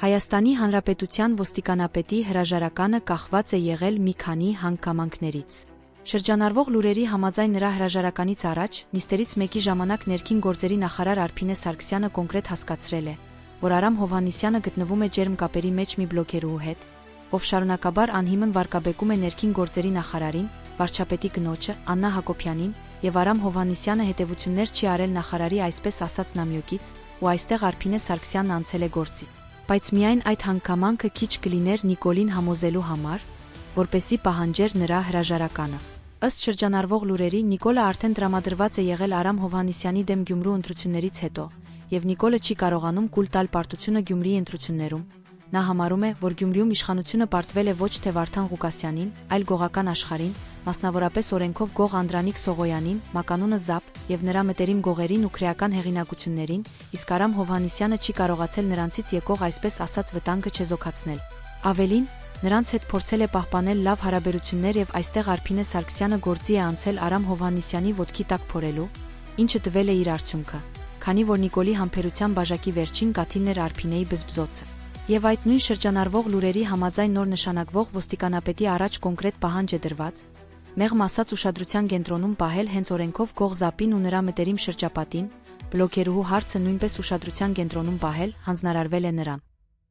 Հայաստանի Հանրապետության ոստիկանապետի հրաժարականը կախված է եղել մի քանի հանգամանքներից։ Շրջանառվող լուրերի համաձայն նրա հրաժարականից առաջ նիստերից մեկի ժամանակ ներքին գործերի նախարար Արփինե Սարգսյանը կոնկրետ հասկացրել է, որ Արամ Հովհաննիսյանը գտնվում է ջերմ կապերի մեջ մի բլոգերուհու հետ, ով շարունակաբար անհիմն վարկաբեկում է ներքին գործերի նախարարին, վարչապետի կնոջը Աննա Հակոբյանին, եւ Արամ Հովհաննիսյանը հետևություններ չի արել նախարարի այսպես ասած նամյոկից, ու այստեղ Արփինե Սարգսյանն անցել է գործի։ Բայց միայն այդ հանգամանքը քիչ կլիներ Նիկոլին համոզելու համար, որպեսզի պահանջեր նրա հրաժարականը։ Ըստ շրջանառվող լուրերի, Նիկոլը արդեն տրամադրված է եղել Արամ Հովհաննիսյանի դեմ Գյումրու ընտրություններից հետո, եւ Նիկոլը չի կարողանում կուլ տալ պարտությունը Գյումրիի ընտրություններում։ Նա համարում է, որ Գյումրիում իշխանությունը պարտվել է ոչ թե Վարդան Ղուկասյանին, այլ գողական աշխարհին, մասնավորապես օրենքով գող Անդրանիկ Սողոյանին, մականունը ԶԱՊ եւ նրա մտերիմ գողերին ու քրեական հեղինակություններին, իսկ Արամ Հովհաննիսյանը չի կարողացել նրանցից եկող այսպես ասած վտանգը չեզոքացնել։ Ավելին, նրանց հետ փորձել է պահպանել լավ հարաբերություններ եւ այստեղ Արփինե Սարգսյանը գործի է անցել Արամ Հովհաննիսյանի ոտքի տակ փորելու, ինչը տվել է իր արդյունքը, քանի որ Նիկոլի համբերության բաժակի վերջին կաթիլն էր Արփինեի բզբզոցը։ Եվ այդ նույն շրջանառվող լուրերի համաձայն նոր նշանակվող ոստիկանապետի առաջ կոնկրետ պահանջ է դրված, մեղմ ասած ուշադրության կենտրոնում պահել հենց օրենքով գող ԶԱՊ-ին ու նրա մտերիմ շրջապատին, բլոգերուհու հարցը նույնպես ուշադրության կենտրոնում պահել, հանձնարարվել է նրան։